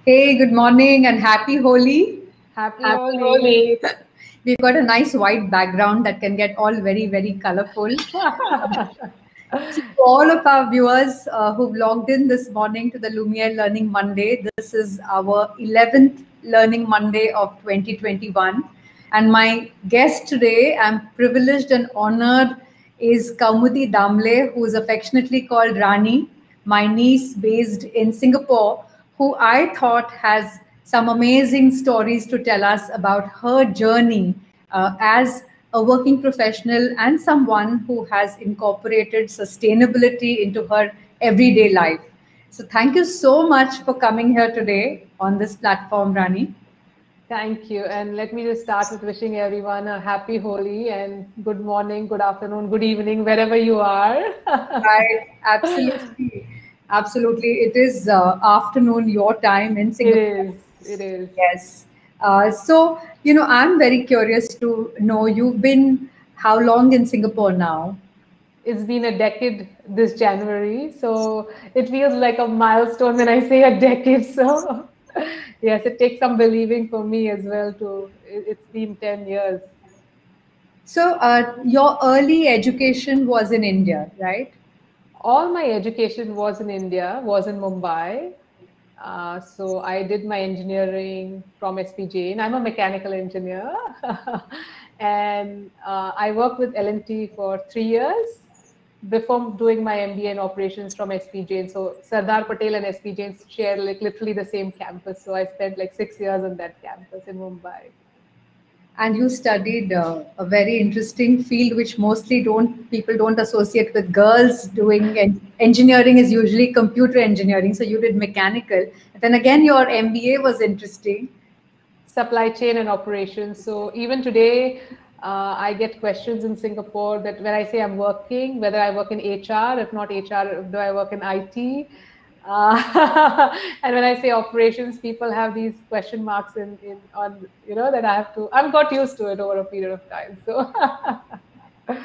Hey, good morning and happy Holi. Happy Holi. We've got a nice white background that can get all very, very colorful. So to all of our viewers who've logged in this morning to the Lumiere Learning Monday, this is our 11th Learning Monday of 2021. And my guest today, I'm privileged and honored, is Kaumudi Damle, who is affectionately called Rani, my niece based in Singapore, who I thought has some amazing stories to tell us about her journey as a working professional and someone who has incorporated sustainability into her everyday life. So thank you so much for coming here today on this platform, Rani. Thank you. And let me just start with wishing everyone a happy Holi and good morning, good afternoon, good evening, wherever you are. Right, absolutely. Absolutely. It is afternoon your time in It Singapore. is. It is. Yes. I'm very curious to know you've been how long in Singapore now? It's been a decade this January. So it feels like a milestone when I say a decade. So yes, it takes some believing for me as well to it's been 10 years. So, your early education was in India, right? All my education was in India, was in Mumbai. So I did my engineering from SP Jain. I'm a mechanical engineer, and I worked with L&T for 3 years before doing my MBA in operations from SP Jain. So Sardar Patel and SP Jain share like literally the same campus. So I spent like 6 years on that campus in Mumbai. And you studied a very interesting field, which mostly don't people don't associate with girls doing. Engineering is usually computer engineering. So you did mechanical. And then again, your MBA was interesting. Supply chain and operations. So even today, I get questions in Singapore that when I say I'm working, whether I work in HR, if not HR, do I work in IT? And when I say operations, people have these question marks in on that I've got used to it over a period of time. So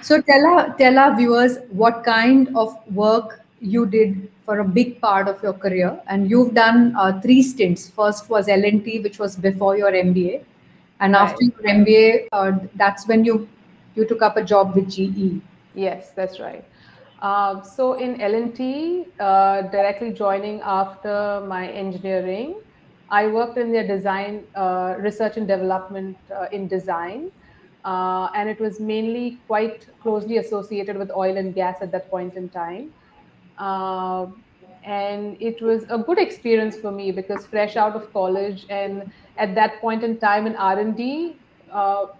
So tell our viewers what kind of work you did for a big part of your career, and you've done three stints. First was L&T, which was before your MBA, and after right. your MBA, that's when you took up a job with GE. Yes, that's right. So in L&T, directly joining after my engineering, I worked in their design, research and development in design. And it was mainly quite closely associated with oil and gas at that point in time. Uh, and it was a good experience for me because fresh out of college and at that point in time in R&D,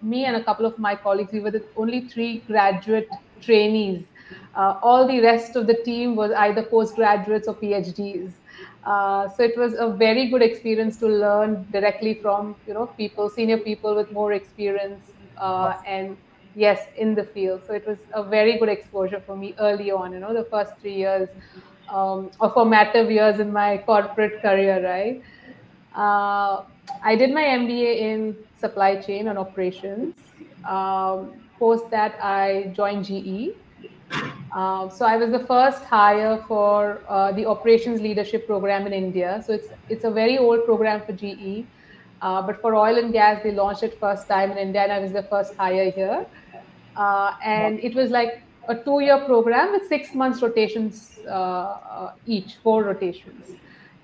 me and a couple of my colleagues, we were the only three graduate trainees. All the rest of the team was either postgraduates or PhDs. So it was a very good experience to learn directly from people, senior people with more experience, and yes, in the field. So it was a very good exposure for me early on. The first 3 years or formative years in my corporate career, right? I did my MBA in supply chain and operations. Post that, I joined GE. So I was the first hire for the operations leadership program in India. So it's a very old program for GE, but for oil and gas, they launched it first time in India, and I was the first hire here. And it was like a 2-year program with 6 months rotations each, 4 rotations.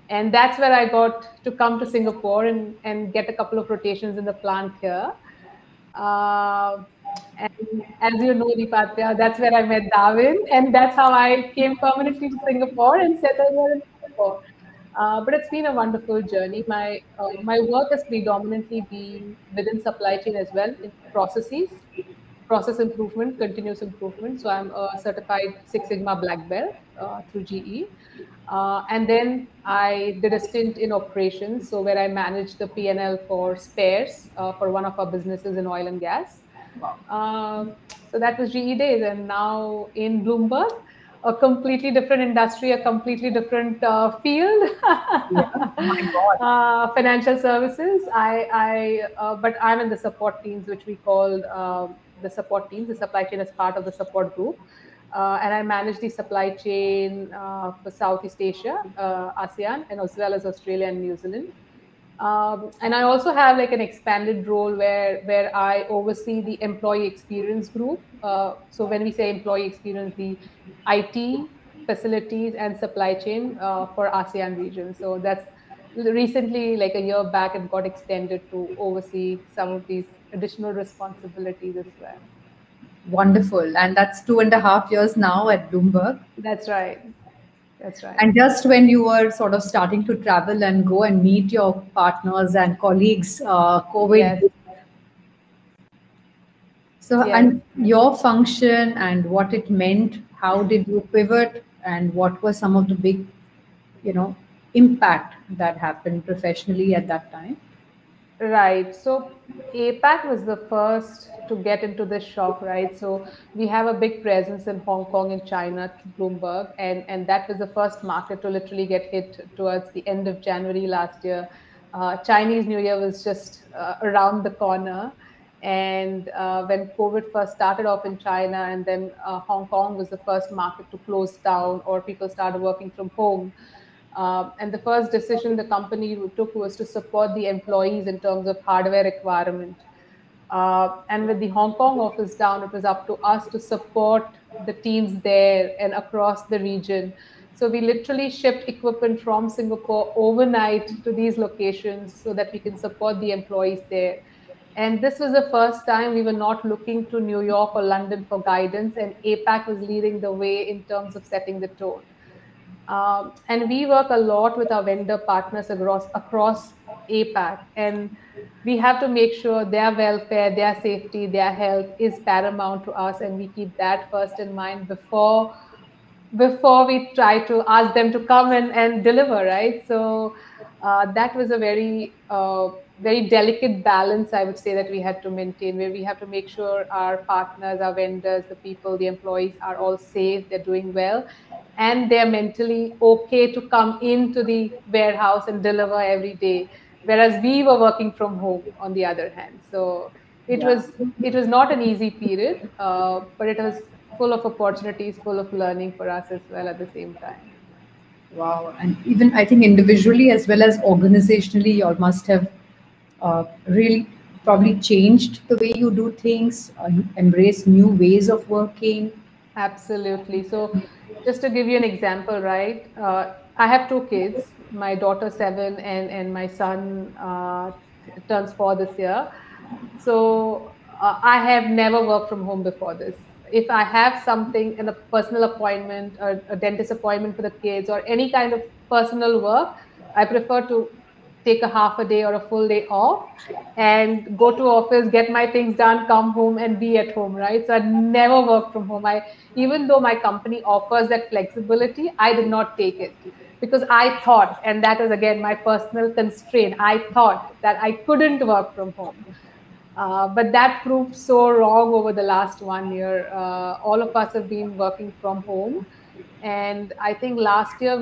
And that's where I got to come to Singapore and get a couple of rotations in the plant here. Uh, and as you know, Deepatya, that's where I met Darwin, and that's how I came permanently to Singapore and settled here in Singapore. But it's been a wonderful journey. My work has predominantly been within supply chain as well in processes, process improvement, continuous improvement. So I'm a certified Six Sigma Black Belt through GE. And then I did a stint in operations, so where I managed the P&L for spares for one of our businesses in oil and gas. Um, so that was GE days, and now in Bloomberg, a completely different industry, a completely different field, Yeah. Oh my God. financial services. But I'm in the support teams, which we call the support teams. The supply chain is part of the support group, and I manage the supply chain for Southeast Asia, ASEAN, and as well as Australia and New Zealand. And I also have like an expanded role where I oversee the employee experience group. So when we say employee experience, the IT, facilities, and supply chain for ASEAN region. So that's recently, like a year back, it got extended to oversee some of these additional responsibilities as well. Wonderful. And that's 2.5 years now at Bloomberg. That's right. That's right. And just when you were sort of starting to travel and go and meet your partners and colleagues, COVID. Yes. So, Yes. and your function and what it meant, how did you pivot, and what were some of the big, you know, impact that happened professionally at that time? Right. So APAC was the first to get into this shock, right? So we have a big presence in Hong Kong and China to Bloomberg, and that was the first market to literally get hit towards the end of January last year. Chinese New Year was just around the corner. And when COVID first started off in China, and then Hong Kong was the first market to close down or people started working from home. And the first decision the company took was to support the employees in terms of hardware requirement. And with the Hong Kong office down, it was up to us to support the teams there and across the region. So we literally shipped equipment from Singapore overnight to these locations so that we can support the employees there. And this was the first time we were not looking to New York or London for guidance, and APAC was leading the way in terms of setting the tone. And we work a lot with our vendor partners across APAC, and we have to make sure their welfare, their safety, their health is paramount to us, and we keep that first in mind before we try to ask them to come and deliver, right? So that was a very delicate balance, I would say, that we had to maintain, where we have to make sure our partners, our vendors, the people, the employees are all safe, they're doing well, and they're mentally okay to come into the warehouse and deliver every day. Whereas we were working from home on the other hand. So it Yeah. was it was not an easy period, but it was full of opportunities, full of learning for us as well at the same time. Wow. And even I think individually as well as organizationally, you all must have really probably changed the way you do things, embrace new ways of working. Absolutely. So, just to give you an example, right? I have two kids. My daughter 7, and my son turns 4 this year. So, I have never worked from home before this. If I have something in a personal appointment, or a dentist appointment for the kids, or any kind of personal work, I prefer to take a half a day or a full day off and go to office, get my things done, come home and be at home, right? So I never work from home. I Even though my company offers that flexibility, I did not take it because I thought, and that is again my personal constraint, I thought that I couldn't work from home. But that proved so wrong over the last 1 year. All of us have been working from home. And I think last year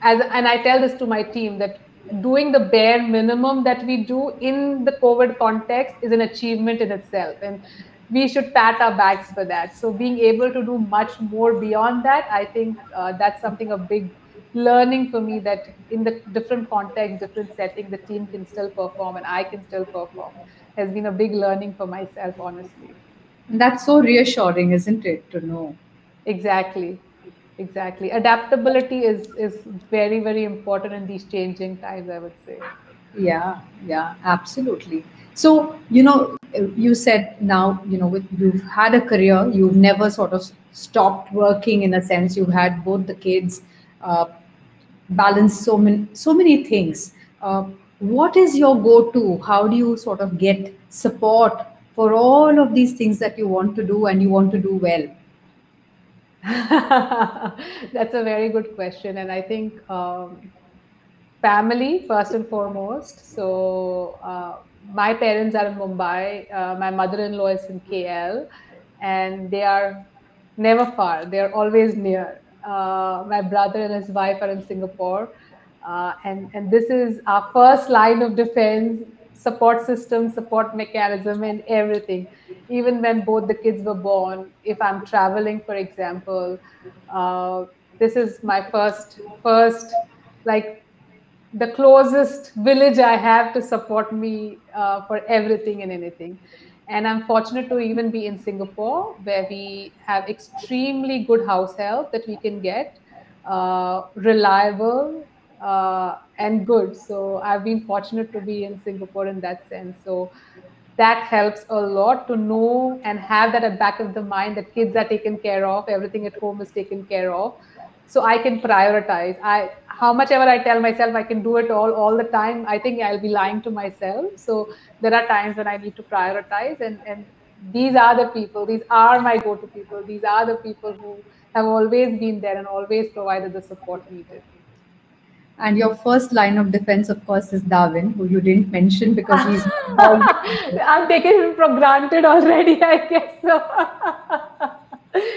and I tell this to my team, that doing the bare minimum that we do in the COVID context is an achievement in itself. And we should pat our backs for that. So being able to do much more beyond that, I think that's something a big learning for me, that in the different context, different setting, the team can still perform and I can still perform, has been a big learning for myself, honestly. And that's so reassuring, isn't it, to know? Exactly. Exactly. Adaptability is very, very important in these changing times, I would say. Yeah, yeah, absolutely. So, you said now, you've had a career, you've never sort of stopped working in a sense. You've had both the kids, uh, balance so many things. What is your go-to? How do you sort of get support for all of these things that you want to do and you want to do well? That's a very good question. And I think family, first and foremost. So, my parents are in Mumbai, my mother in law is in KL, and they are never far, they are always near. My brother and his wife are in Singapore. And this is our first line of defense, support system, support mechanism, and everything. Even when both the kids were born, if I'm traveling, for example, uh, this is my first like the closest village I have to support me for everything and anything. And I'm fortunate to even be in Singapore, where we have extremely good house help that we can get, reliable and good. So I've been fortunate to be in Singapore in that sense. So that helps a lot to know and have that at back of the mind that kids are taken care of, everything at home is taken care of. So I can prioritize. I how much ever I tell myself I can do it all the time, I think I'll be lying to myself. So there are times when I need to prioritize, and these are the people, these are my go-to people, these are the people who have always been there and always provided the support needed. And your first line of defense, of course, is Darwin, who you didn't mention because he's all. I'm taking him for granted already, I guess so.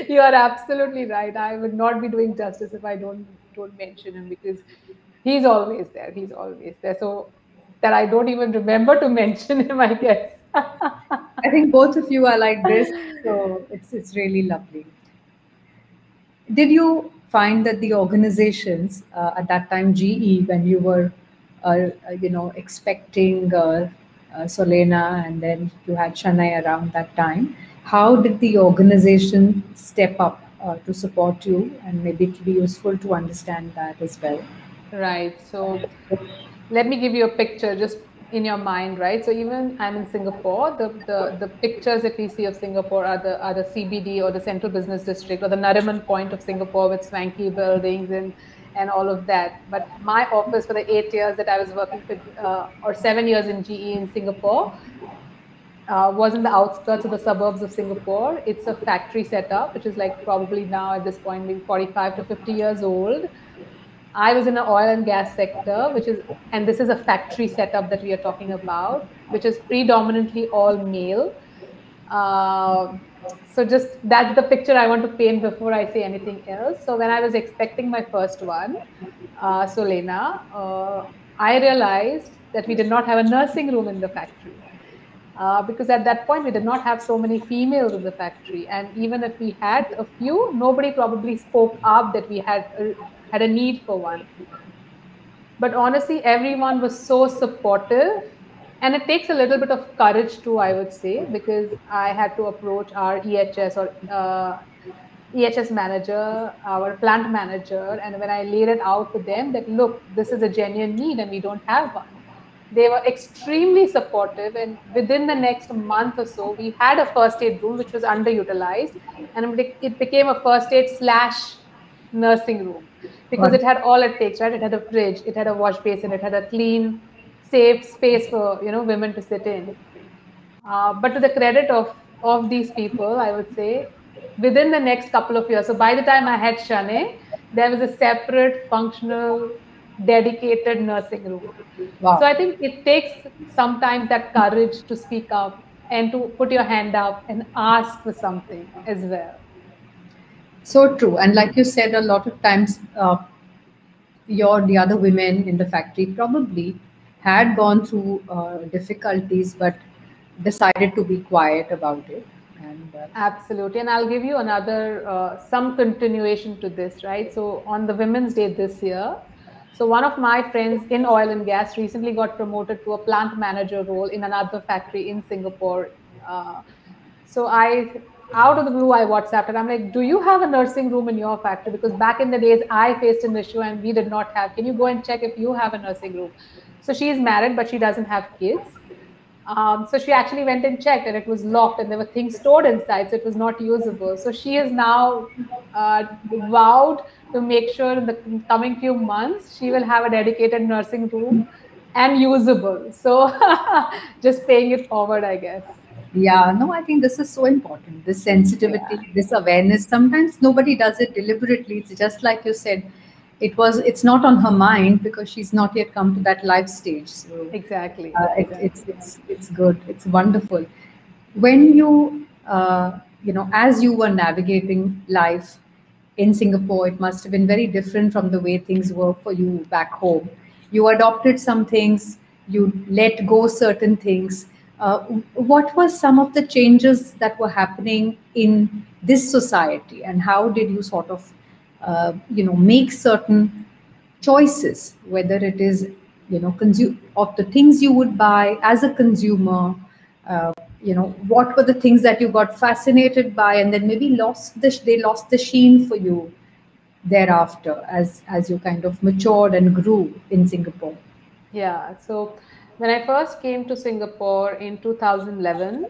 You are absolutely right. I would not be doing justice if I don't mention him, because he's always there. He's always there. So that I don't even remember to mention him, I guess. I think both of you are like this, so it's really lovely. Did you find that the organizations at that time, GE, when you were, expecting Solena, and then you had Chennai around that time, how did the organization step up to support you, and maybe it would be useful to understand that as well? Right. So let me give you a picture just in your mind, right? So even I'm in Singapore, the pictures that we see of Singapore are the CBD, or the Central Business District, or the Nariman Point of Singapore, with swanky buildings and all of that. But my office, for the 8 years that I was working with, or 7 years in GE in Singapore, was in the outskirts of the suburbs of Singapore. It's a factory setup, which is like probably now at this point maybe 45 to 50 years old. I was in the oil and gas sector, and this is a factory setup that we are talking about, which is predominantly all male. Uh, so just that's the picture I want to paint before I say anything else. So when I was expecting my first one, Solena, I realized that we did not have a nursing room in the factory. Because at that point we did not have so many females in the factory, and even if we had a few, nobody probably spoke up that we had a need for one. But honestly, everyone was so supportive, and it takes a little bit of courage too, I would say, because I had to approach our EHS, or EHS manager, our plant manager, and when I laid it out to them that, look, this is a genuine need and we don't have one, they were extremely supportive. And within the next month or so, we had a first aid room which was underutilized, and it became a first aid slash nursing room, because Got it had all it takes, right? It had a fridge, it had a wash basin, it had a clean, safe space for women to sit in. But to the credit of these people, I would say, within the next couple of years, so by the time I had Shane, there was a separate, functional, dedicated nursing room. So Wow. I think it takes sometimes that courage to speak up and to put your hand up and ask for something as well. So true. And like you said, a lot of times, the other women in the factory probably had gone through difficulties, but decided to be quiet about it. And Absolutely. And I'll give you another, some continuation to this, right? So on the Women's Day this year, so one of my friends in oil and gas recently got promoted to a plant manager role in another factory in Singapore. Uh, so out of the blue, I WhatsApped and I'm like, do you have a nursing room in your factory? Because back in the days, I faced an issue and we did not have. Can you go and check if you have a nursing room? So she's married, but she doesn't have kids. So she actually went and checked, and it was locked, and there were things stored inside, so it was not usable. So she is now vowed to make sure in the coming few months she will have a dedicated nursing room and usable. So just paying it forward, I guess. Yeah, no, I think this is so important. This sensitivity, Yeah, this awareness. Sometimes nobody does it deliberately. It's just like you said, it's not on her mind because she's not yet come to that life stage. So exactly, exactly. it's good. It's wonderful. When as you were navigating life in Singapore, it must have been very different from the way things were for you back home. You adopted some things, you let go certain things. Uh, what were some of the changes that were happening in this society, and how did you sort of, make certain choices, whether it is, consume of the things you would buy as a consumer, what were the things that you got fascinated by and then maybe they lost the sheen for you thereafter as you kind of matured and grew in Singapore. Yeah. So when I first came to Singapore in 2011,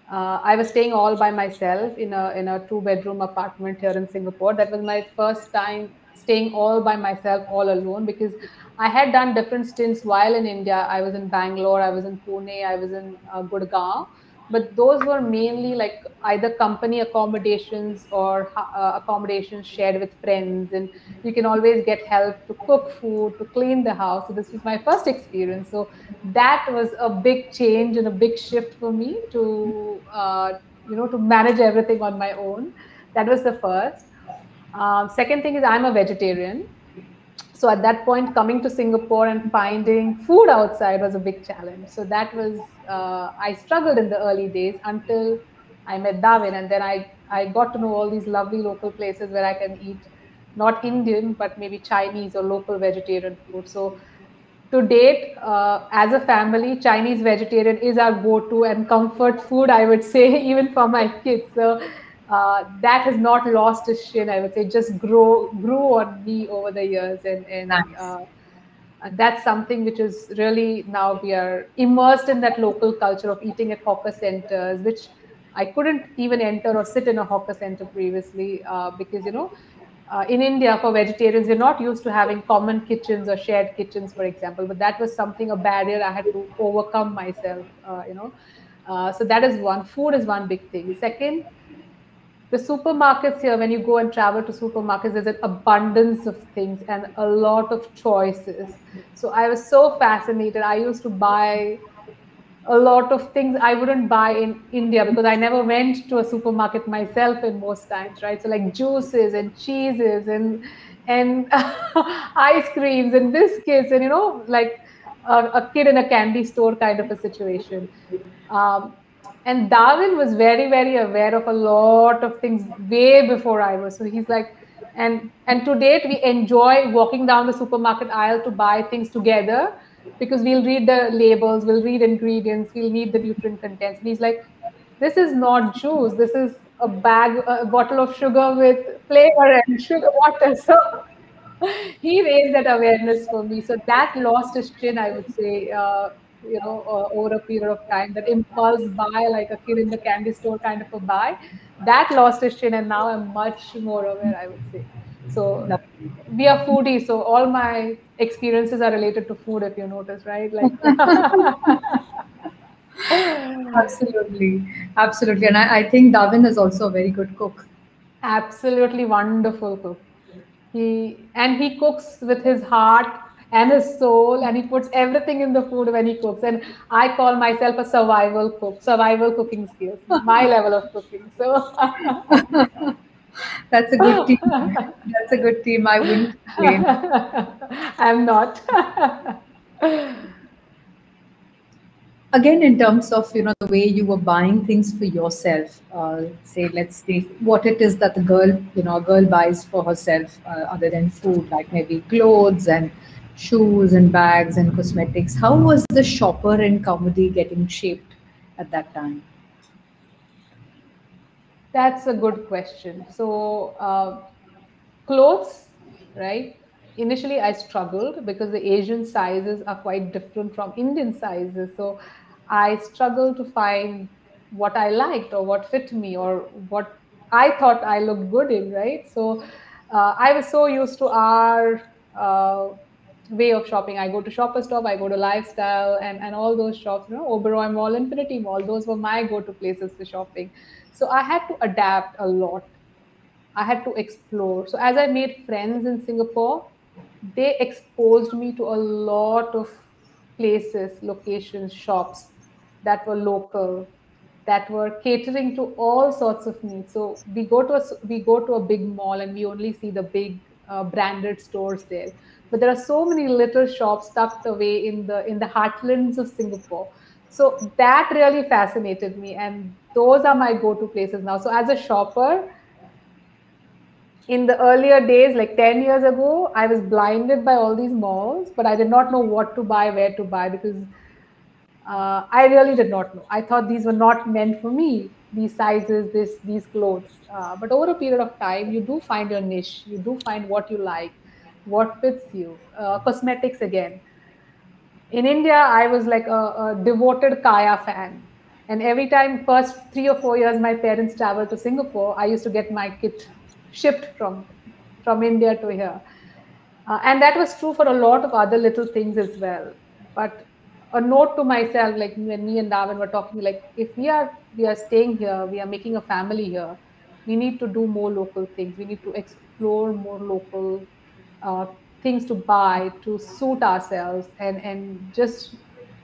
I was staying all by myself in a two-bedroom apartment here in Singapore. That was my first time staying all by myself, all alone, because I had done different stints while in India. I was in Bangalore, I was in Pune, I was in Gurgaon, but those were mainly like either company accommodations or accommodations shared with friends, and you can always get help to cook food, to clean the house. So this was my first experience. So that was a big change and a big shift for me to to manage everything on my own. That was the first. Second thing is I'm a vegetarian, so at that point coming to Singapore and finding food outside was a big challenge. So that was I struggled in the early days until I met Darwin, and then I got to know all these lovely local places where I can eat not Indian but maybe Chinese or local vegetarian food. So to date, as a family, Chinese vegetarian is our go-to and comfort food, I would say, even for my kids. So that has not lost its shin, I would say, just grew on me over the years, Nice. and that's something which is really now we are immersed in that local culture of eating at hawker centers, which I couldn't even enter or sit in a hawker center previously because in India, for vegetarians, we're not used to having common kitchens or shared kitchens, for example. But that was something, a barrier I had to overcome myself. So that is one. Food is one big thing. Second, the supermarkets here, when you go and travel to supermarkets, there's an abundance of things and a lot of choices. So I was so fascinated. I used to buy a lot of things I wouldn't buy in India because I never went to a supermarket myself in most times, right? So like juices and cheeses and ice creams and biscuits and like a kid in a candy store kind of a situation. Um, and Darwin was very, very aware of a lot of things way before I was. So he's like, and to date we enjoy walking down the supermarket aisle to buy things together because we'll read the labels, we'll read ingredients, we'll need the nutrient contents. And he's like, this is not juice, this is a bottle of sugar with flavor and sugar water. So he raised that awareness for me. So that lost its chin, I would say, over a period of time. That impulse buy, like a kid in the candy store kind of a buy, that lost its chin, and now I'm much more aware, I would say. So Lovely. we are foodies, so all my experiences are related to food, if you notice, right? Like, Absolutely, absolutely. And I think Darwin is also a very good cook. absolutely wonderful cook. He cooks with his heart and his soul, and he puts everything in the food when he cooks. And I call myself a survival cook, survival cooking skills, my level of cooking. So That's a good team. That's a good team. I wouldn't complain. I'm not. Again, in terms of the way you were buying things for yourself, say let's see what it is that the girl a girl buys for herself, other than food, like maybe clothes and shoes and bags and cosmetics. How was the shopper in comedy getting shaped at that time? That's a good question. So, clothes, right? Initially, I struggled because the Asian sizes are quite different from Indian sizes. So, I struggled to find what I liked or what fit me or what I thought I looked good in, right? So, I was so used to our way of shopping. I go to Shopper Stop, I go to Lifestyle, and all those shops, Oberoi Mall, Infinity Mall, those were my go-to places for shopping. So I had to adapt a lot. I had to explore. So as I made friends in Singapore, they exposed me to a lot of places, locations, shops that were local, that were catering to all sorts of needs. So we go to a big mall and we only see the big branded stores there, but there are so many little shops tucked away in the heartlands of Singapore. So that really fascinated me, and those are my go-to places now. So as a shopper, in the earlier days, like 10 years ago, I was blinded by all these malls, but I did not know what to buy, where to buy, because I really did not know. I thought these were not meant for me, these sizes, these clothes. But over a period of time, you do find your niche. You do find what you like, what fits you. Cosmetics again. In India, I was like a devoted Kaya fan. And every time, first 3 or 4 years, my parents traveled to Singapore, I used to get my kit shipped from India to here. And that was true for a lot of other little things as well. But a note to myself, like when me and Darwin were talking, like if we are staying here, we are making a family here, we need to do more local things. We need to explore more local uh, things to buy to suit ourselves, and just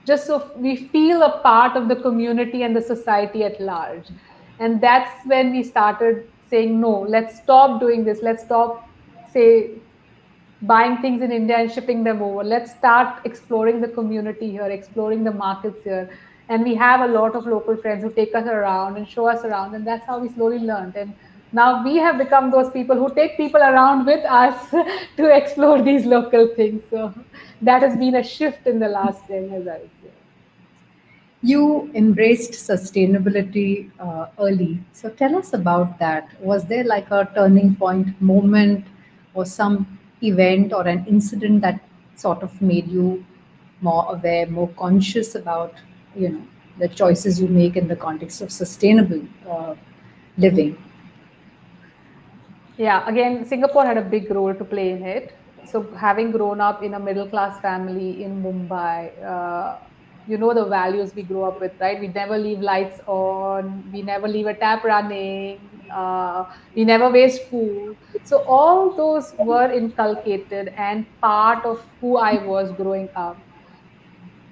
so we feel a part of the community and the society at large. And that's when we started saying, no, let's stop doing this. Let's stop, say, buying things in India and shipping them over. Let's start exploring the community here, exploring the markets here. And we have a lot of local friends who take us around and show us around. And that's how we slowly learned. And now we have become those people who take people around with us to explore these local things. So that has been a shift in the last 10 years, I would say. You embraced sustainability early. So tell us about that. Was there like a turning point moment or some event or an incident that sort of made you more aware, more conscious about, you know, the choices you make in the context of sustainable living? Yeah, again, Singapore had a big role to play in it. So, having grown up in a middle class family in Mumbai, the values we grew up with, right? We never leave lights on, we never leave a tap running, we never waste food. So, all those were inculcated and part of who I was growing up.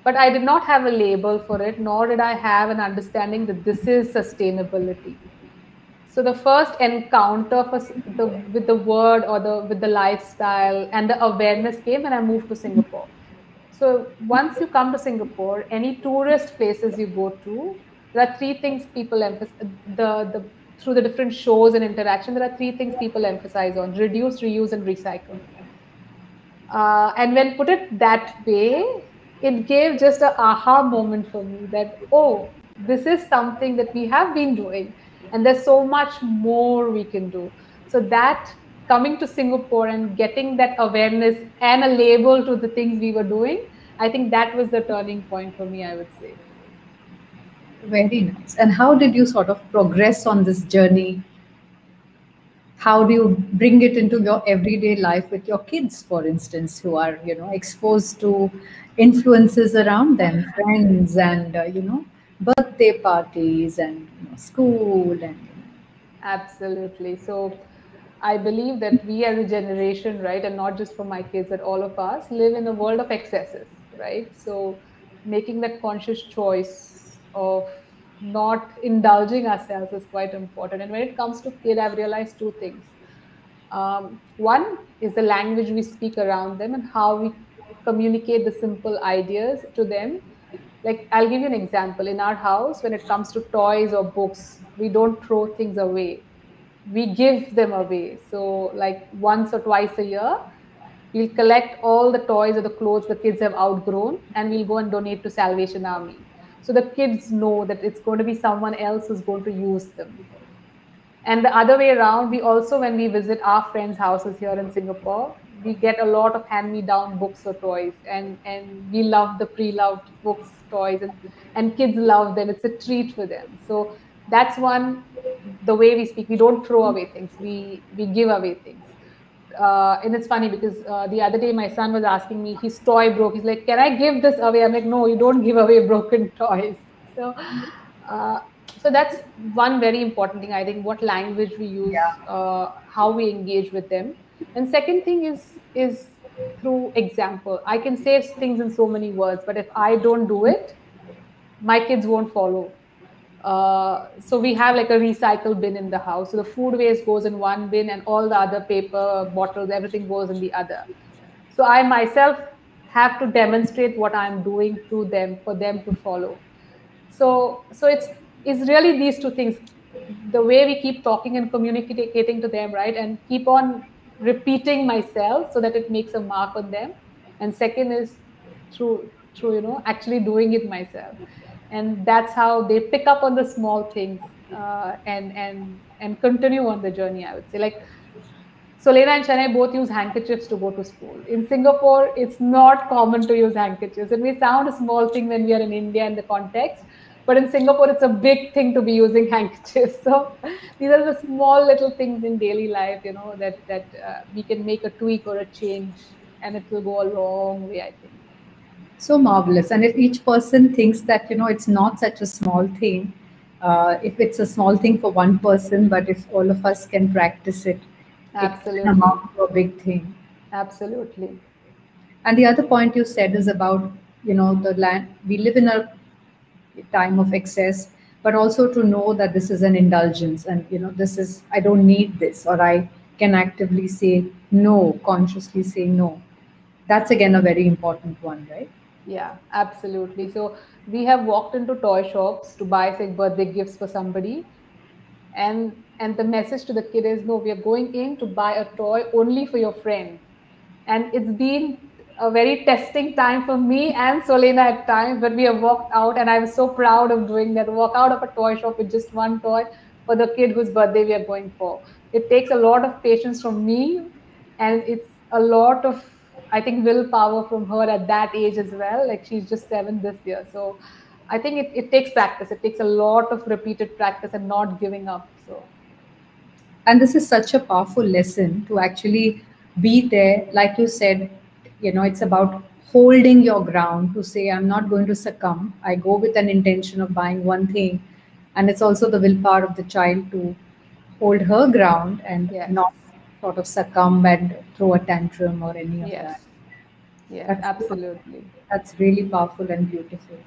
But I did not have a label for it, nor did I have an understanding that this is sustainability. So the first encounter with the word or with the lifestyle and the awareness came when I moved to Singapore. So once you come to Singapore, any tourist places you go to, there are three things people emphasize. The through the different shows and interaction, there are three things people emphasize on: reduce, reuse, and recycle. And when put it that way, it gave just a aha moment for me that, oh, this is something that we have been doing, and there's so much more we can do. So that coming to Singapore and getting that awareness and a label to the things we were doing, I think that was the turning point for me, I would say. Very nice. And how did you sort of progress on this journey? How do you bring it into your everyday life with your kids, for instance, who are, you know, exposed to influences around them, friends, and birthday parties, and school, and Absolutely. So I believe that we as a generation, right, and not just for my kids, but all of us live in a world of excesses, right? So making that conscious choice of not indulging ourselves is quite important. And when it comes to kid, I've realized two things. One is the language we speak around them and how we communicate the simple ideas to them. Like, I'll give you an example. In our house, when it comes to toys or books, we don't throw things away, we give them away. So, like once or twice a year, we'll collect all the toys or the clothes the kids have outgrown and we'll go and donate to Salvation Army. So the kids know that it's going to be someone else who's going to use them. And the other way around, we also, when we visit our friends' houses here in Singapore, we get a lot of hand-me-down books or toys, and we love the pre-loved books, toys, and kids love them. It's a treat for them. So that's one, the way we speak. We don't throw away things. We give away things. and it's funny because the other day my son was asking me, his toy broke. He's like, "Can I give this away?" I'm like, "No, you don't give away broken toys." So, uh, so that's one very important thing. I think what language we use, Yeah. how we engage with them, and second thing is through example. I can say things in so many words, but if I don't do it, my kids won't follow. So we have like a recycle bin in the house. So the food waste goes in one bin, and all the other paper bottles, everything goes in the other. So I myself have to demonstrate what I'm doing to them for them to follow. So it's really these two things: the way we keep talking and communicating to them, right, and keep on repeating myself so that it makes a mark on them. And second is through actually doing it myself, and that's how they pick up on the small things, and continue on the journey, I would say. Like, so Lena and Chennai both use handkerchiefs to go to school. In Singapore, it's not common to use handkerchiefs. It may sound a small thing when we are in India in the context, but in Singapore, it's a big thing to be using handkerchiefs. So these are the small little things in daily life, that we can make a tweak or a change, and it will go a long way, I think. So marvelous. And if each person thinks that, it's not such a small thing, if it's a small thing for one person, but if all of us can practice it, it can Absolutely, amount to a big thing. absolutely. And the other point you said is about, the land. We live in a time of excess, but also to know that this is an indulgence, and this is, I don't need this, or I can actively say no, consciously say no. That's again a very important one, right? Yeah, absolutely. So we have walked into toy shops to buy, say, birthday gifts for somebody, and the message to the kid is, no, we are going in to buy a toy only for your friend. And it's been a very testing time for me and Solena at times, but we have walked out, and I'm so proud of doing that. Walk out of a toy shop with just one toy for the kid whose birthday we are going for. It takes a lot of patience from me, and it's a lot of, I think, willpower from her at that age as well. Like, she's just 7 this year. So I think it takes practice. It takes a lot of repeated practice and not giving up. So And this is such a powerful lesson to actually be there. Like you said, it's about holding your ground to say, I'm not going to succumb. I go with an intention of buying one thing. And it's also the willpower of the child to hold her ground and yes, not sort of succumb and throw a tantrum or any of that. yes, yes, That's absolutely. that's really powerful and beautiful.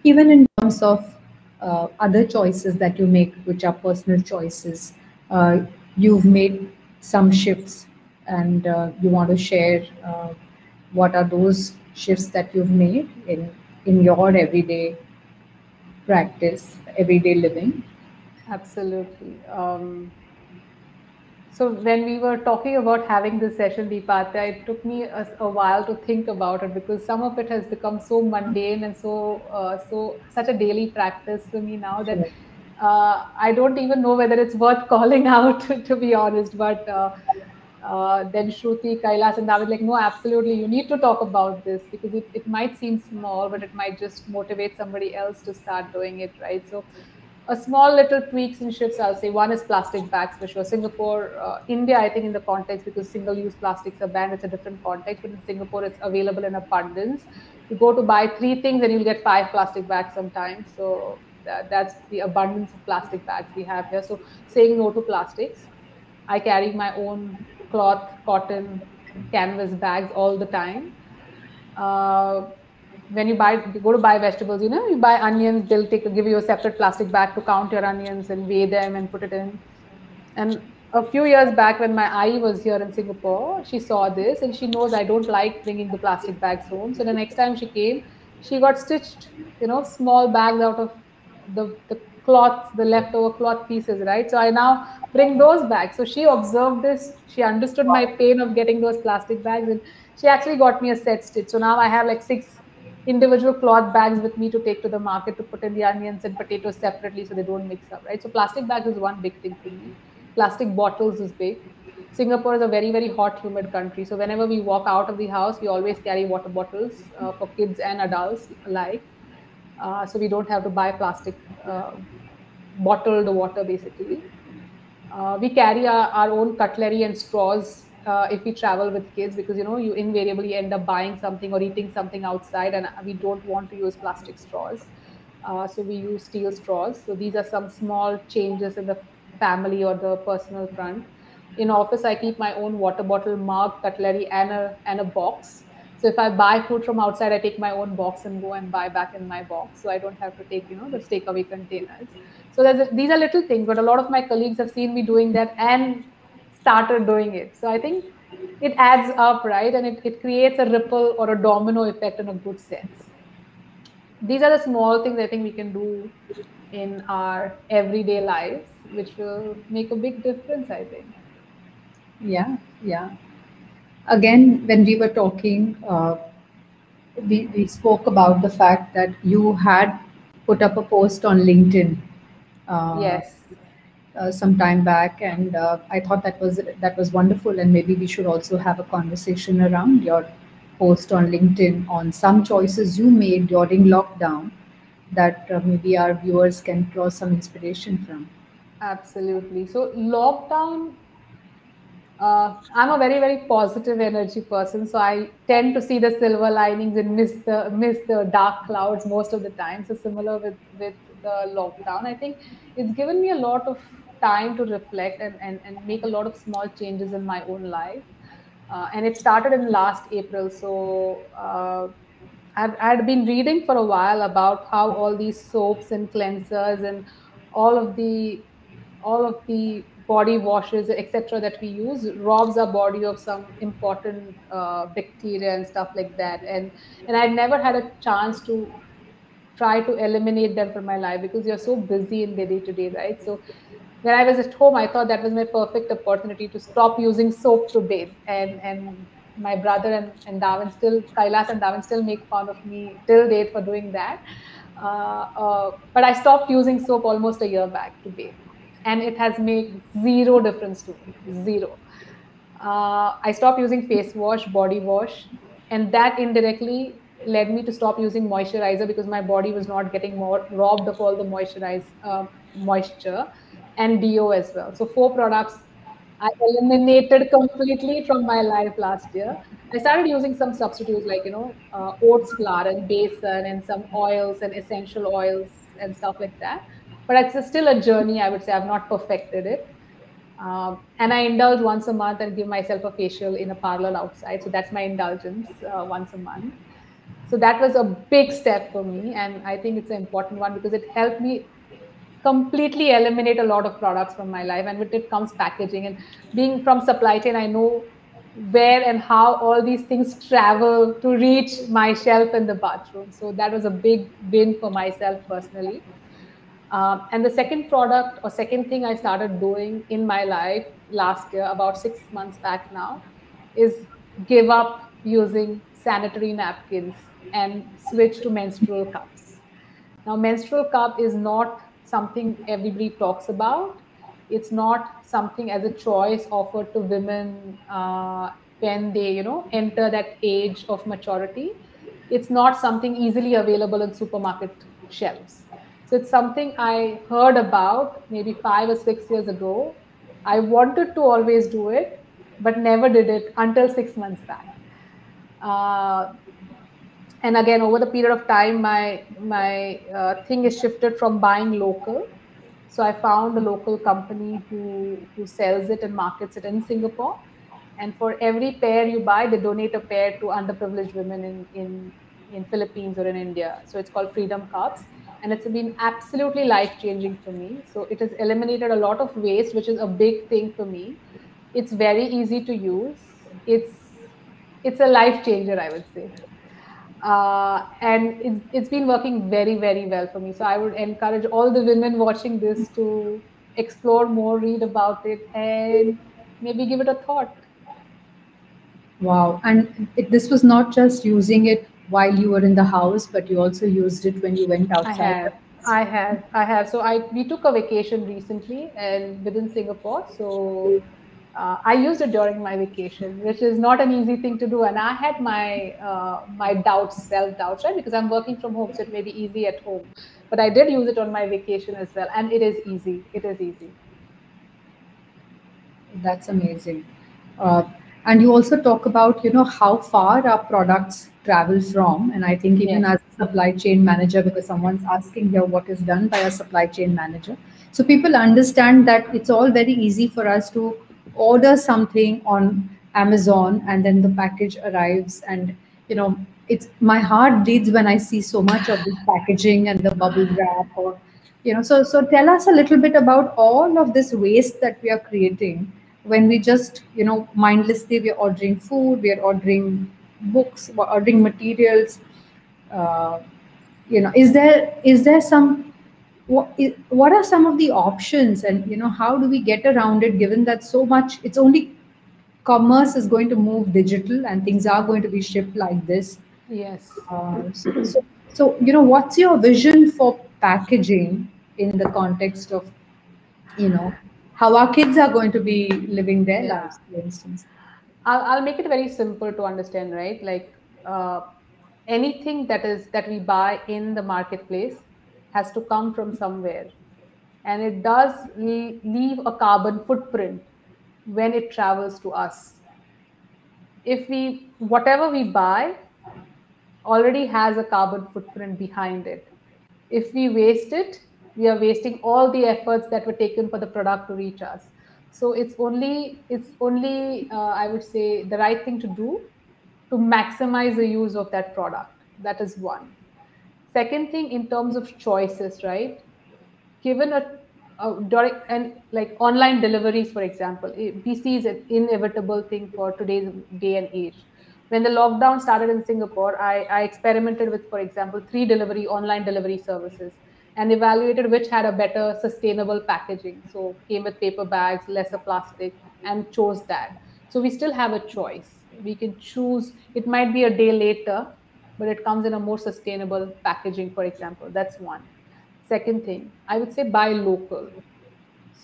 Even in terms of other choices that you make, which are personal choices, uh, you've made some shifts, and you want to share what are those shifts that you've made in your everyday practice, everyday living. Absolutely. So when we were talking about having this session, Deepatya, it took me a while to think about it, because some of it has become so mundane and so such a daily practice for me now that Sure. I don't even know whether it's worth calling out, to be honest. But then Shruti, Kailas, and David, like, no, absolutely, you need to talk about this, because it might seem small, but it might just motivate somebody else to start doing it, right? So a small little tweaks and shifts, I'll say. One is plastic bags for sure. Singapore, India, I think, in the context, because single-use plastics are banned, it's a different context. But in Singapore, it's available in abundance. You go to buy 3 things and you'll get 5 plastic bags sometimes. So that's the abundance of plastic bags we have here. So saying no to plastics. I carry my own cloth, cotton, canvas bags all the time. Uh, when you go to buy vegetables, you buy onions, they'll give you a separate plastic bag to count your onions and weigh them and put it in. And a few years back, when my eye was here in Singapore, she saw this and she knows I don't like bringing the plastic bags home. So the next time she came, she got stitched, small bags out of the cloth, the leftover cloth pieces, right? So I now bring those bags. So she observed this. She understood my pain of getting those plastic bags, and she actually got me a set stitch. So now I have like 6 individual cloth bags with me to take to the market to put in the onions and potatoes separately so they don't mix up, right? So plastic bags is one big thing for me. Plastic bottles is big. Singapore is a very, very hot, humid country. So whenever we walk out of the house, we always carry water bottles for kids and adults alike. So we don't have to buy plastic bottled water, basically. We carry our own cutlery and straws if we travel with kids, because you invariably end up buying something or eating something outside, and we don't want to use plastic straws. So we use steel straws. So these are some small changes in the family or the personal front. In office, I keep my own water bottle, mug, cutlery, and a box. So if I buy food from outside, I take my own box and go and buy back in my box. So I don't have to take, the takeaway containers. So these are little things, but a lot of my colleagues have seen me doing that and started doing it. So I think it adds up, right? And it creates a ripple or a domino effect in a good sense. These are the small things I think we can do in our everyday lives, which will make a big difference, I think. Yeah, yeah. Again, when we were talking, we spoke about the fact that you had put up a post on LinkedIn uh, Yes. some time back, and I thought that was wonderful, and maybe we should also have a conversation around your post on LinkedIn on some choices you made during lockdown that maybe our viewers can draw some inspiration from. Absolutely. So lockdown, I'm a very, very positive energy person, so I tend to see the silver linings and miss the dark clouds most of the time. So similar with the lockdown, I think it's given me a lot of time to reflect and make a lot of small changes in my own life. And it started in last April. So I'd been reading for a while about how all these soaps and cleansers and all of the all of the body washes, etc., that we use robs our body of some important bacteria and stuff like that. And I'd never had a chance to try to eliminate them from my life because you're so busy in the day to day, right? So when I was at home, I thought that was my perfect opportunity to stop using soap to bathe. And my brother and Darwin still, Kailas and Darwin still make fun of me till date for doing that. But I stopped using soap almost a year back to bathe, and it has made zero difference to me. Zero. I stopped using face wash, body wash, and that indirectly led me to stop using moisturizer because my body was not getting more robbed of all the moisture, and deo as well. So four products I eliminated completely from my life last year. I started using some substitutes like oats flour and besan and some oils and essential oils and stuff like that. But it's still a journey. I would say I've not perfected it. And I indulge once a month and give myself a facial in a parlor outside. So that's my indulgence once a month. So that was a big step for me. And I think it's an important one because it helped me completely eliminate a lot of products from my life. And with it comes packaging. And being from supply chain, I know where and how all these things travel to reach my shelf in the bathroom. So that was a big win for myself personally. And the second product or second thing I started doing in my life last year, about 6 months back now, is give up using sanitary napkins and switch to menstrual cups. Now, menstrual cup is not something everybody talks about. It's not something as a choice offered to women when they, enter that age of maturity. It's not something easily available in supermarket shelves. So it's something I heard about maybe 5 or 6 years ago. I wanted to always do it, but never did it until 6 months back. Uh, and again, over the period of time, my thing is shifted from buying local. So I found a local company who sells it and markets it in Singapore. And for every pair you buy, they donate a pair to underprivileged women in Philippines or in India. So it's called Freedom Cups, and it's been absolutely life changing for me. So it has eliminated a lot of waste, which is a big thing for me. It's very easy to use. It's a life changer, I would say. And it's been working very, very well for me. So I would encourage all the women watching this to explore more, read about it, and maybe give it a thought. Wow. And this was not just using it while you were in the house, but you also used it when you went I outside the have. house. I have. So we took a vacation recently and within Singapore. So I used it during my vacation, which is not an easy thing to do. And I had my doubts, self doubts, right? Because I'm working from home, so it may be easy at home. But I did use it on my vacation as well, and it is easy. It is easy. That's amazing. Uh, and you also talk about, how far our products travel from. And I think even Yes. as a supply chain manager, because someone's asking here what is done by a supply chain manager. So people understand that it's all very easy for us to order something on Amazon and then the package arrives and, it's my heart bleeds when I see so much of this packaging and the bubble wrap or so tell us a little bit about all of this waste that we are creating when we just mindlessly we're ordering food, we're ordering books, we're ordering materials. uh, is there some what are some of the options, and how do we get around it, given that so much it's only commerce is going to move digital and things are going to be shipped like this. Yes. What's your vision for packaging in the context of, you know, how our kids are going to be living their Yeah. lives, for instance? I'll make it very simple to understand, right? Like anything that we buy in the marketplace has to come from somewhere, and it does leave a carbon footprint when it travels to us. If we whatever we buy already has a carbon footprint behind it. If we waste it, we are wasting all the efforts that were taken for the product to reach us. So it's only I would say the right thing to do to maximize the use of that product. That is one. Second thing, in terms of choices, right? Given a direct and like online deliveries, for example, we see is an inevitable thing for today's day and age. When the lockdown started in Singapore, I experimented with, for example, three delivery online delivery services and evaluated which had a better sustainable packaging. So came with paper bags, lesser plastic, and chose that. So we still have a choice. We can choose. It might be a day later, but it comes in a more sustainable packaging, for example. That's one. Second thing, I would say buy local.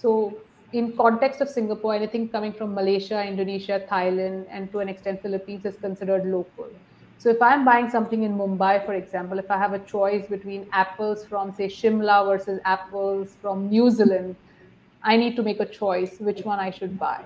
So, in context of Singapore, anything coming from Malaysia, Indonesia, Thailand, and to an extent Philippines is considered local. So, if I'm buying something in Mumbai, for example, if I have a choice between apples from, say, Shimla versus apples from New Zealand, I need to make a choice which one I should buy.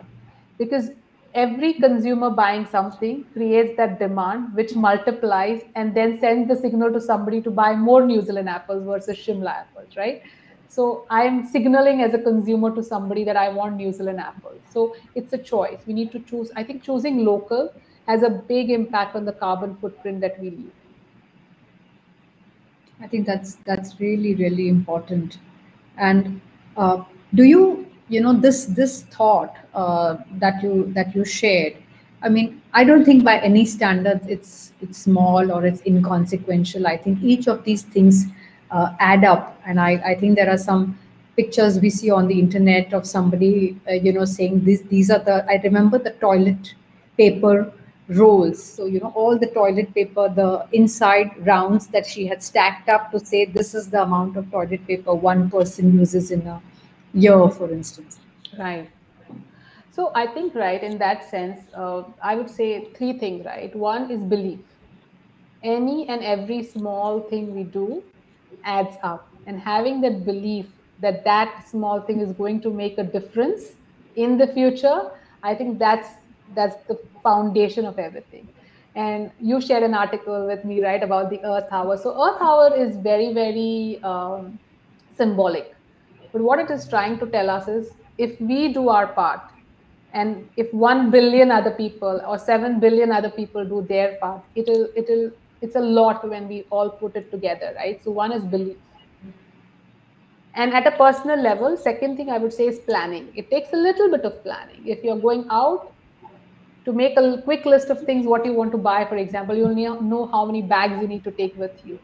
Because every consumer buying something creates that demand, which multiplies and then sends the signal to somebody to buy more New Zealand apples versus Shimla apples, right? So I'm signaling as a consumer to somebody that I want New Zealand apples. So it's a choice. We need to choose. I think choosing local has a big impact on the carbon footprint that we leave. I think that's really really important. And do this thought that you shared? I mean, I don't think by any standards it's small or it's inconsequential. I think each of these things add up, and I think there are some pictures we see on the internet of somebody saying these are the, I remember the toilet paper rolls. So, all the toilet paper, the inside rounds that she had stacked up to say this is the amount of toilet paper one person uses in a year, for instance. Right. So I think, right, in that sense, I would say three things, right? One is belief. Any and every small thing we do adds up, and having that belief that that small thing is going to make a difference in the future, I think that's the foundation of everything. And you shared an article with me, right, about the earth hour. So earth hour is very, very symbolic, but what it is trying to tell us is if we do our part, and if 1 billion other people or 7 billion other people do their part, it's a lot when we all put it together, right? So one is belief. And at a personal level, second thing I would say is planning. It takes a little bit of planning. If you're going out, to make a quick list of things what you want to buy, for example, you only know how many bags you need to take with you.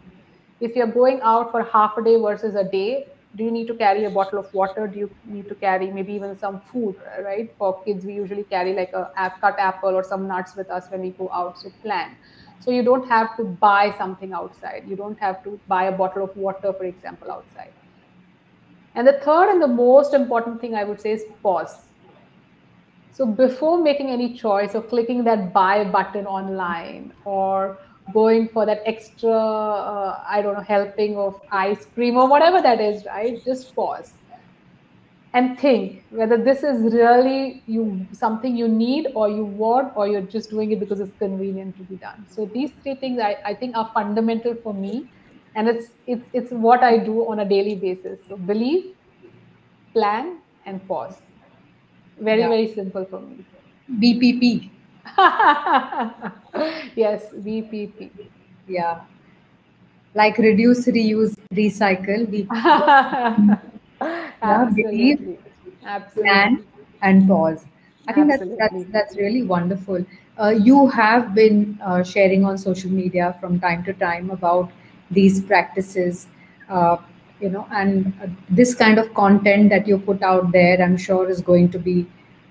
If you're going out for half a day versus a day, do you need to carry a bottle of water? Do you need to carry maybe even some food, right? For kids, we usually carry like a cut apple or some nuts with us when we go out. So plan. So you don't have to buy something outside. You don't have to buy a bottle of water, for example, outside. And the third and the most important thing I would say is pause. So before making any choice or clicking that buy button online or going for that extra, I don't know, helping of ice cream or whatever that is, right? Just pause. and think whether this is really something you need or you want, or you're just doing it because it's convenient to be done. So these three things I think are fundamental for me, and it's what I do on a daily basis. So believe, plan, and pause. Very, Yeah. very simple for me. BPP. Yes, VPP. Yeah. Like reduce, reuse, recycle. Yeah, believe, Absolutely. plan, Absolutely. and pause. I think Absolutely. that's really wonderful. You have been sharing on social media from time to time about these practices, uh, and this kind of content that you put out there, I'm sure is going to be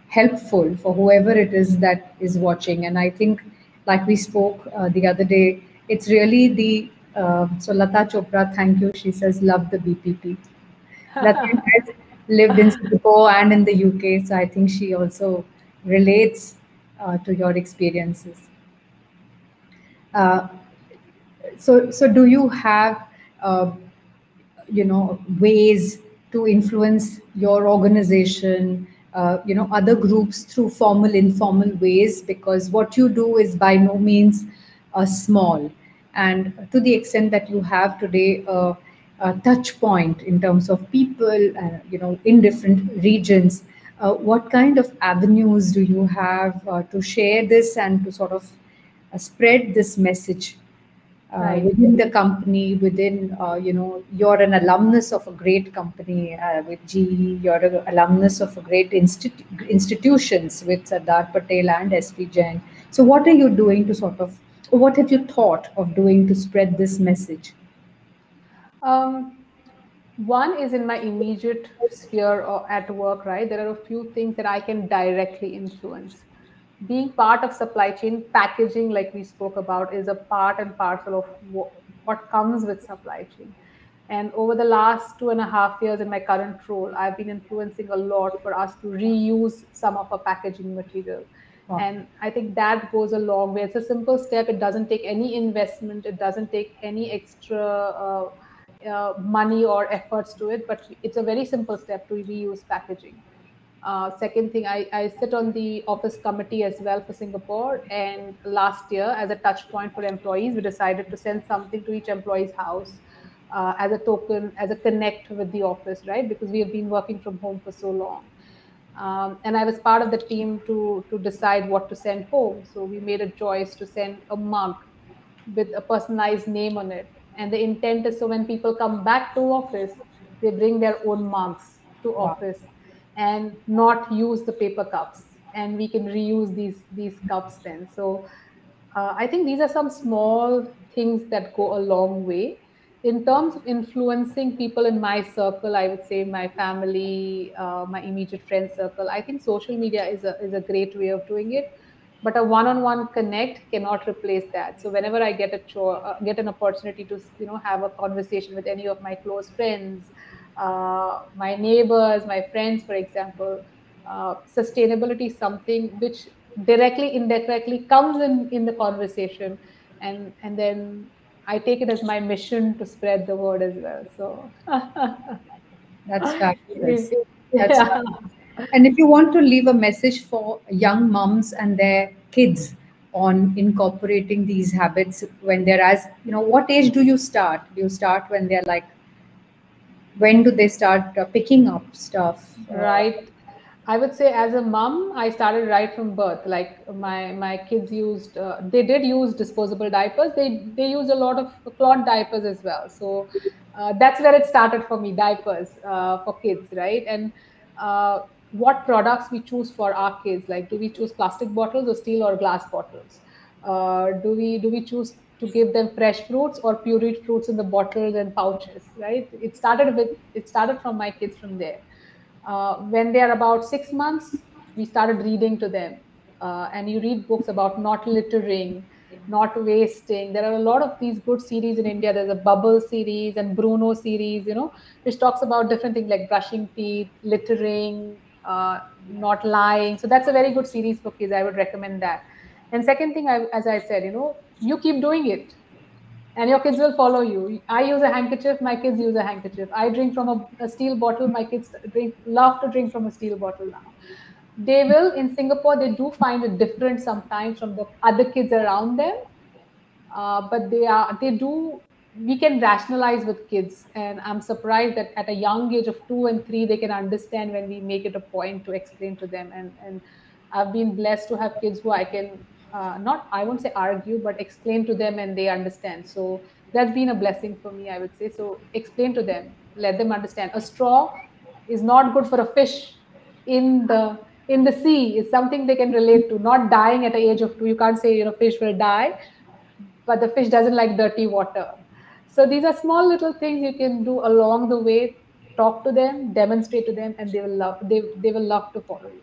helpful for whoever it is that is watching. And I think, like we spoke the other day, it's really so Lata Chopra, thank you. She says, love the BPP. Latin has lived in Singapore and in the UK, so I think she also relates to your experiences. Uh, so do you have uh, ways to influence your organization, other groups through formal informal ways, because what you do is by no means small, and to the extent that you have today a touch point in terms of people, in different regions. What kind of avenues do you have to share this and to sort of spread this message Right. within the company, within, you're an alumnus of a great company with GE, you're an alumnus of a great institutions with Sardar Patel and SP Jain. So what are you doing to sort of, or what have you thought of doing to spread this message? Um, One is in my immediate sphere or at work, right? There are a few things that I can directly influence. Being part of supply chain, packaging, like we spoke about, is a part and parcel of what comes with supply chain. And over the last 2.5 years in my current role, I've been influencing a lot for us to reuse some of our packaging material. Wow. And I think that goes a long way. It's a simple step. It doesn't take any investment. It doesn't take any extra money or efforts to it, but it's a very simple step to reuse packaging. Second thing, I sit on the office committee as well for Singapore. And last year, as a touch point for employees, we decided to send something to each employee's house as a token, as a connect with the office, right? Because we have been working from home for so long. And I was part of the team to decide what to send home. So we made a choice to send a mug with a personalized name on it. And the intent is so when people come back to office, they bring their own mugs to Wow. office and not use the paper cups. And we can reuse these cups then. So I think these are some small things that go a long way. In terms of influencing people in my circle, I would say my family, my immediate friend circle. I think social media is a great way of doing it, but a one-on-one connect cannot replace that. So whenever I get an opportunity to have a conversation with any of my close friends, my neighbors, my friends, for example, sustainability is something which directly, indirectly comes in the conversation, and then I take it as my mission to spread the word as well. So That's fabulous. That's yeah. fabulous. And if you want to leave a message for young moms and their kids on incorporating these habits when they're as, what age do you start? Do you start when they're like, when do they start picking up stuff? Right. I would say as a mom, I started right from birth. Like my kids used, they did use disposable diapers. They use a lot of cloth diapers as well. So that's where it started for me, diapers for kids, right? And what products we choose for our kids? Like, do we choose plastic bottles or steel or glass bottles? Do we choose to give them fresh fruits or pureed fruits in the bottles and pouches? Right. It started from my kids from there. When they are about 6 months, we started reading to them. And you read books about not littering, not wasting. There are a lot of these good series in India. There's a Bubble series and Bruno series, which talks about different things like brushing teeth, littering, not lying. So that's a very good series for kids. I would recommend that. And second thing, as I said, you keep doing it. And your kids will follow you. I use a handkerchief, my kids use a handkerchief. I drink from a steel bottle, my kids love to drink from a steel bottle now. They will, in Singapore, they do find it different sometimes from the other kids around them. But they do, we can rationalize with kids. And I'm surprised that at a young age of 2 and 3, they can understand when we make it a point to explain to them. And I've been blessed to have kids who I can, not, I won't say argue, but explain to them and they understand. So that's been a blessing for me, I would say. So explain to them, let them understand. A straw is not good for a fish in the sea, is something they can relate to. Not dying at the age of 2. You can't say, fish will die, but the fish doesn't like dirty water. So these are small little things you can do along the way. Talk to them, demonstrate to them, and they will love to follow you.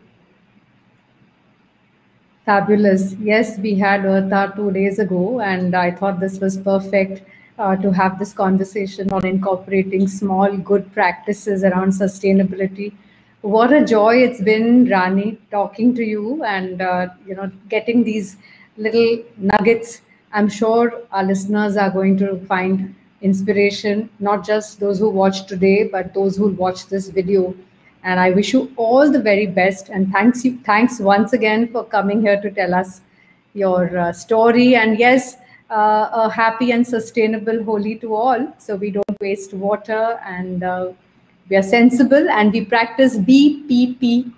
Fabulous. Yes, we had Eartha 2 days ago, and I thought this was perfect to have this conversation on incorporating small good practices around sustainability. What a joy it's been, Rani, talking to you and getting these little nuggets. I'm sure our listeners are going to find inspiration, not just those who watch today, but those who watch this video. And I wish you all the very best. And thanks once again for coming here to tell us your story. And yes, a happy and sustainable Holi to all. So we don't waste water and we are sensible and we practice BPP.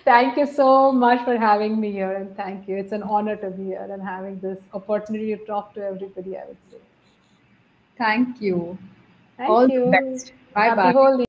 Thank you so much for having me here, and thank you. It's an honor to be here and having this opportunity to talk to everybody, I would say. Thank you. All Thank the you. best. Bye Happy bye. Holi.